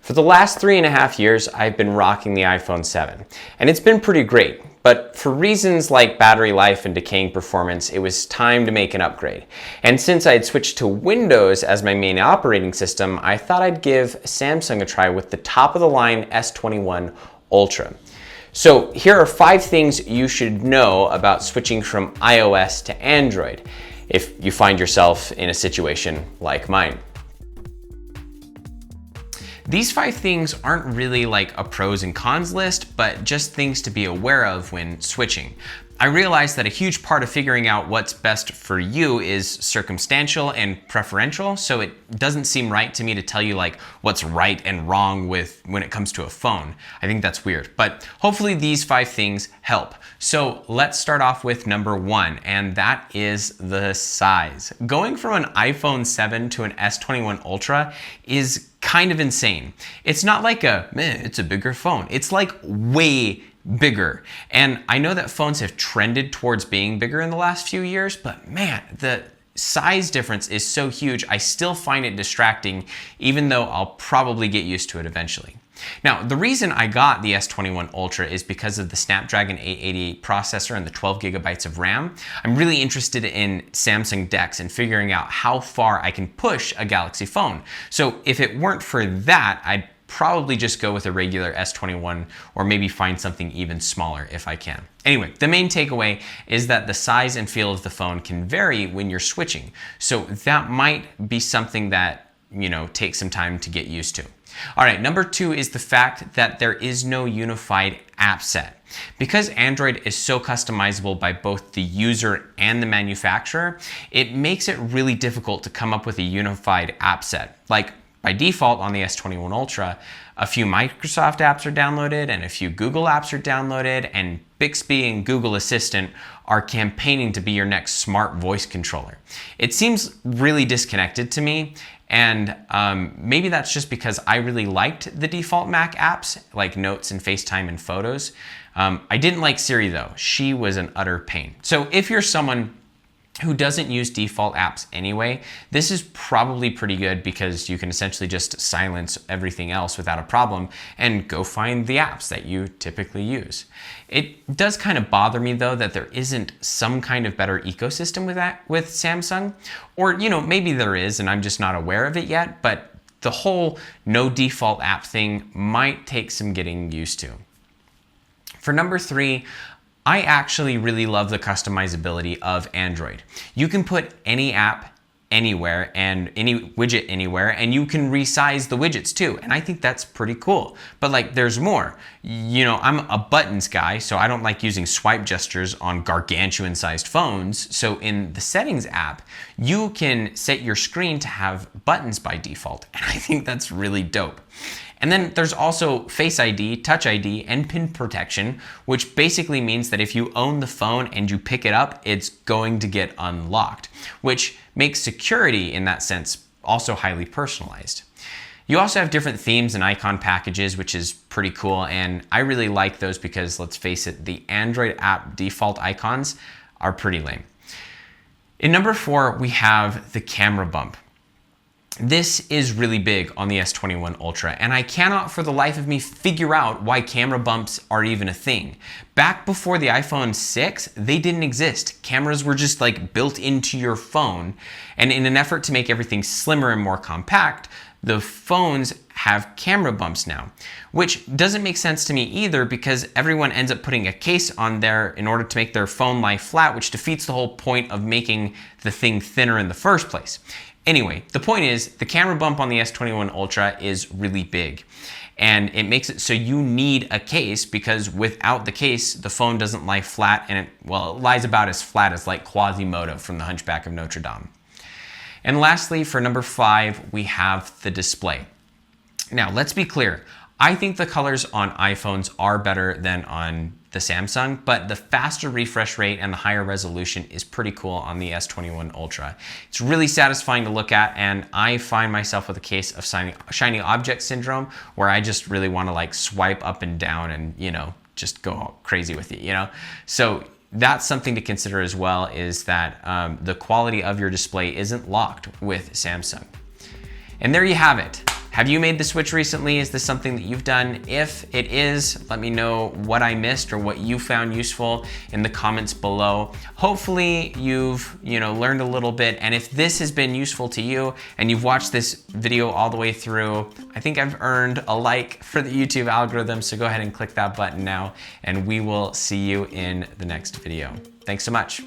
For the last 3.5 years, I've been rocking the iPhone 7, and it's been pretty great. But for reasons like battery life and decaying performance, it was time to make an upgrade. And since I had switched to Windows as my main operating system, I thought I'd give Samsung a try with the top of the line S21 Ultra. So here are 5 things you should know about switching from iOS to Android if you find yourself in a situation like mine. These 5 things aren't really like a pros and cons list, but just things to be aware of when switching. I realized that a huge part of figuring out what's best for you is circumstantial and preferential, so it doesn't seem right to me to tell you like what's right and wrong when it comes to a phone. I think that's weird, but hopefully these 5 things help. So let's start off with number 1, and that is the size. Going from an iPhone 7 to an S21 Ultra is kind of insane. It's not like it's a bigger phone. It's like way bigger. And I know that phones have trended towards being bigger in the last few years, but man, the size difference is so huge. I still find it distracting, even though I'll probably get used to it eventually. Now, the reason I got the S21 Ultra is because of the Snapdragon 888 processor and the 12 gigabytes of RAM. I'm really interested in Samsung DeX and figuring out how far I can push a Galaxy phone. So if it weren't for that, I'd probably just go with a regular S21 or maybe find something even smaller if I can. Anyway, the main takeaway is that the size and feel of the phone can vary when you're switching. So that might be something that, takes some time to get used to. All right, number 2 is the fact that there is no unified app set. Because Android is so customizable by both the user and the manufacturer, it makes it really difficult to come up with a unified app set. Like, by default on the S21 Ultra, a few Microsoft apps are downloaded and a few Google apps are downloaded, and Bixby and Google Assistant are campaigning to be your next smart voice controller. It seems really disconnected to me, and maybe that's just because I really liked the default Mac apps like Notes and FaceTime and Photos. I didn't like Siri though. She was an utter pain. So if you're someone who doesn't use default apps anyway, this is probably pretty good because you can essentially just silence everything else without a problem and go find the apps that you typically use. It does kind of bother me though that there isn't some kind of better ecosystem with Samsung, or maybe there is and I'm just not aware of it yet, but the whole no default app thing might take some getting used to. For number 3, I actually really love the customizability of Android. You can put any app anywhere and any widget anywhere, and you can resize the widgets too. And I think that's pretty cool. But there's more. I'm a buttons guy, so I don't like using swipe gestures on gargantuan sized phones. So in the settings app, you can set your screen to have buttons by default. And I think that's really dope. And then there's also Face ID, Touch ID, and pin protection, which basically means that if you own the phone and you pick it up, it's going to get unlocked, which makes security in that sense also highly personalized. You also have different themes and icon packages, which is pretty cool, and I really like those because, let's face it, the Android app default icons are pretty lame. In number 4, we have the camera bump. This is really big on the S21 Ultra, and I cannot for the life of me figure out why camera bumps are even a thing. Back before the iPhone 6, they didn't exist. Cameras were just built into your phone, and in an effort to make everything slimmer and more compact, the phones have camera bumps now, which doesn't make sense to me either because everyone ends up putting a case on there in order to make their phone lie flat, which defeats the whole point of making the thing thinner in the first place. Anyway, the point is the camera bump on the S21 Ultra is really big, and it makes it so you need a case because without the case, the phone doesn't lie flat, and it lies about as flat as Quasimodo from The Hunchback of Notre Dame. And lastly, for number 5, we have the display. Now, let's be clear. I think the colors on iPhones are better than on the Samsung, but the faster refresh rate and the higher resolution is pretty cool on the S21 Ultra. It's really satisfying to look at, and I find myself with a case of shiny object syndrome where I just really want to swipe up and down and, just go crazy with it, So that's something to consider as well, is that the quality of your display isn't locked with Samsung. And there you have it. Have you made the switch recently? Is this something that you've done? If it is, let me know what I missed or what you found useful in the comments below. Hopefully you've learned a little bit, and if this has been useful to you and you've watched this video all the way through, I think I've earned a like for the YouTube algorithm, so go ahead and click that button now, and we will see you in the next video. Thanks so much.